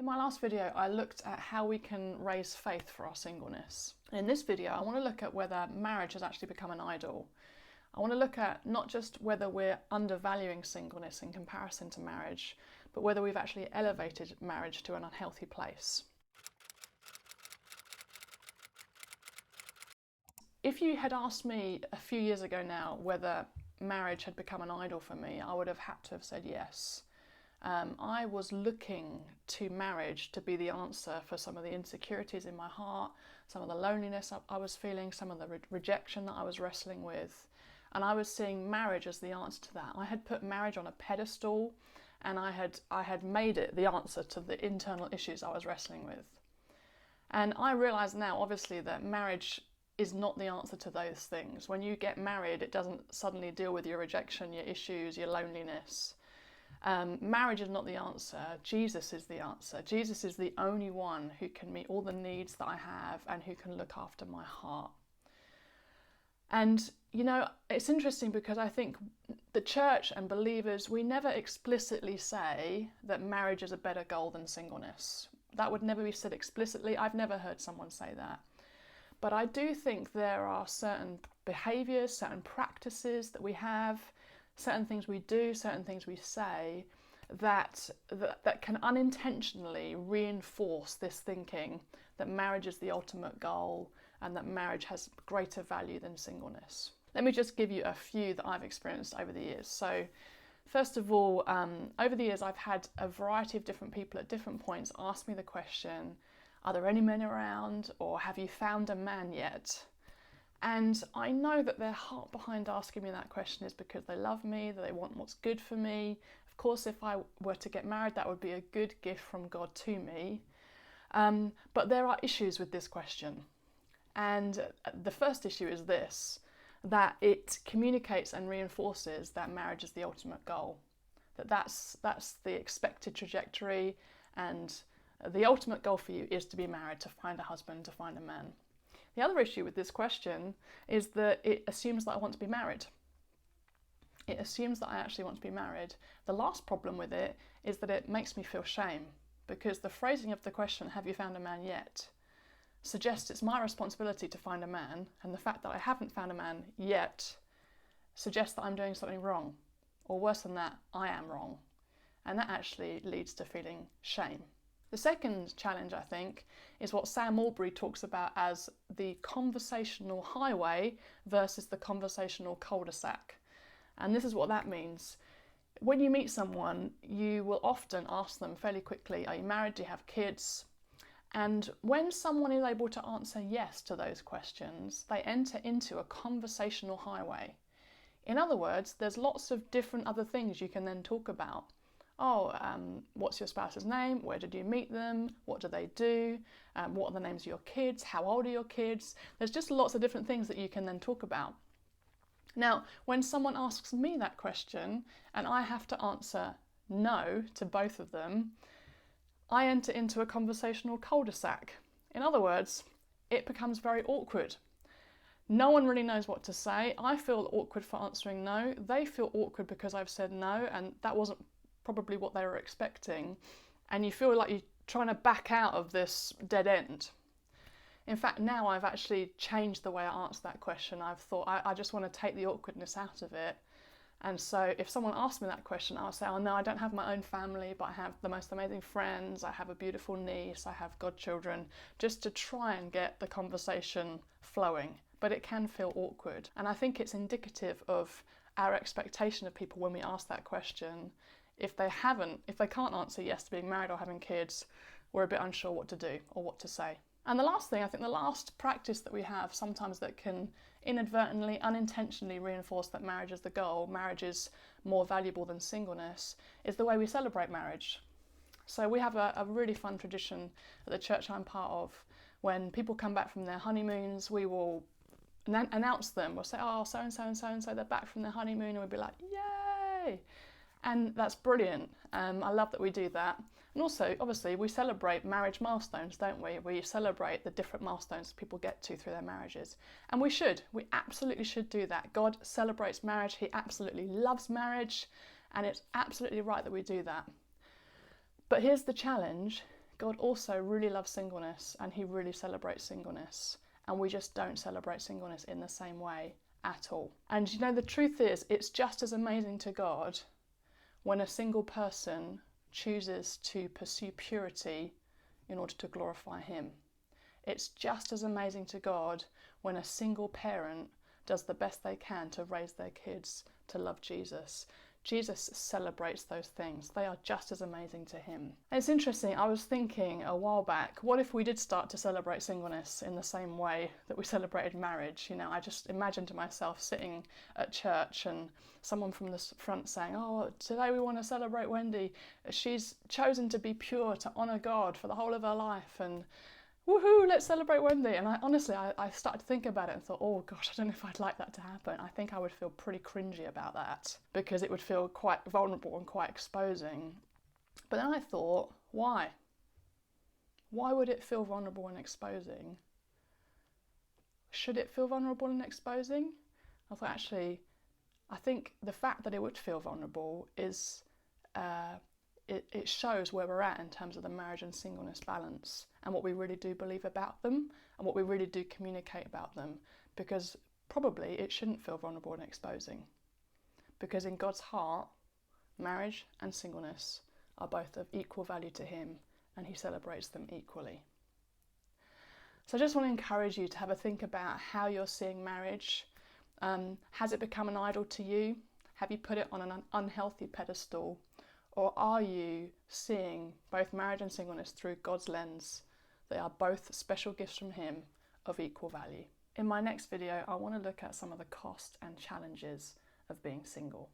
In my last video, I looked at how we can raise faith for our singleness. In this video, I want to look at whether marriage has actually become an idol. I want to look at not just whether we're undervaluing singleness in comparison to marriage, but whether we've actually elevated marriage to an unhealthy place. If you had asked me a few years ago now whether marriage had become an idol for me, I would have had to have said yes. I was looking to marriage to be the answer for some of the insecurities in my heart, some of the loneliness I was feeling, some of the rejection that I was wrestling with. And I was seeing marriage as the answer to that. I had put marriage on a pedestal, and I had made it the answer to the internal issues I was wrestling with. And I realise now, obviously, that marriage is not the answer to those things. When you get married, it doesn't suddenly deal with your rejection, your issues, your loneliness. Marriage is not the answer. Jesus is the answer. Jesus is the only one who can meet all the needs that I have and who can look after my heart. And, you know, it's interesting because I think the church and believers, we never explicitly say that marriage is a better goal than singleness. That would never be said explicitly. I've never heard someone say that. But I do think there are certain behaviours, certain practices that we have, certain things we do, certain things we say that can unintentionally reinforce this thinking that marriage is the ultimate goal and that marriage has greater value than singleness. Let me just give you a few that I've experienced over the years. So first of all, over the years I've had a variety of different people at different points ask me the question, are there any men around, or have you found a man yet? And I know that their heart behind asking me that question is because they love me, that they want what's good for me. Of course, if I were to get married, that would be a good gift from God to me. But there are issues with this question. And the first issue is this, that it communicates and reinforces that marriage is the ultimate goal. That's the expected trajectory, and the ultimate goal for you is to be married, to find a husband, to find a man. The other issue with this question is that it assumes that I want to be married. It assumes that I actually want to be married. The last problem with it is that it makes me feel shame, because the phrasing of the question, have you found a man yet, suggests it's my responsibility to find a man, and the fact that I haven't found a man yet suggests that I'm doing something wrong, or worse than that, I am wrong. And that actually leads to feeling shame. The second challenge, I think, is what Sam Albury talks about as the conversational highway versus the conversational cul-de-sac. And this is what that means. When you meet someone, you will often ask them fairly quickly, are you married, do you have kids? And when someone is able to answer yes to those questions, they enter into a conversational highway. In other words, there's lots of different other things you can then talk about. What's your spouse's name? Where did you meet them? What do they do? What are the names of your kids? How old are your kids? There's just lots of different things that you can then talk about. Now, when someone asks me that question and I have to answer no to both of them, I enter into a conversational cul-de-sac. In other words, it becomes very awkward. No one really knows what to say. I feel awkward for answering no. They feel awkward because I've said no, and that wasn't probably what they were expecting, and you feel like you're trying to back out of this dead end. In fact, now I've actually changed the way I answer that question. I've thought I just want to take the awkwardness out of it, and so if someone asks me that question, I'll say, oh no, I don't have my own family, but I have the most amazing friends, I have a beautiful niece, I have godchildren, just to try and get the conversation flowing. But it can feel awkward, and I think it's indicative of our expectation of people when we ask that question. If they can't answer yes to being married or having kids, we're a bit unsure what to do or what to say. And the last thing, I think the last practice that we have sometimes that can inadvertently, unintentionally reinforce that marriage is the goal, marriage is more valuable than singleness, is the way we celebrate marriage. So we have a really fun tradition at the church I'm part of. When people come back from their honeymoons, we will announce them. We'll say, oh, so-and-so and so-and-so, they're back from their honeymoon, and we'll be like, yay! And that's brilliant. I love that we do that. And also, obviously, we celebrate marriage milestones, don't we? We celebrate the different milestones people get to through their marriages. And we should. We absolutely should do that. God celebrates marriage. He absolutely loves marriage. And it's absolutely right that we do that. But here's the challenge. God also really loves singleness and he really celebrates singleness. And we just don't celebrate singleness in the same way at all. And you know, the truth is, it's just as amazing to God when a single person chooses to pursue purity in order to glorify him. It's just as amazing to God when a single parent does the best they can to raise their kids to love Jesus. Jesus celebrates those things. They are just as amazing to him. And it's interesting, I was thinking a while back, what if we did start to celebrate singleness in the same way that we celebrated marriage? You know, I just imagined myself sitting at church and someone from the front saying, oh, today we want to celebrate Wendy. She's chosen to be pure, to honour God for the whole of her life, and woohoo, let's celebrate Wendy. And I started to think about it and thought, oh gosh, I don't know if I'd like that to happen. I think I would feel pretty cringy about that because it would feel quite vulnerable and quite exposing. But then I thought, why? Why would it feel vulnerable and exposing? Should it feel vulnerable and exposing? I thought, actually, I think the fact that it would feel vulnerable is it shows where we're at in terms of the marriage and singleness balance and what we really do believe about them and what we really do communicate about them, because probably it shouldn't feel vulnerable and exposing, because in God's heart, marriage and singleness are both of equal value to him and he celebrates them equally. So I just want to encourage you to have a think about how you're seeing marriage. Has it become an idol to you? Have you put it on an unhealthy pedestal? Or are you seeing both marriage and singleness through God's lens? They are both special gifts from him of equal value. In my next video, I want to look at some of the cost and challenges of being single.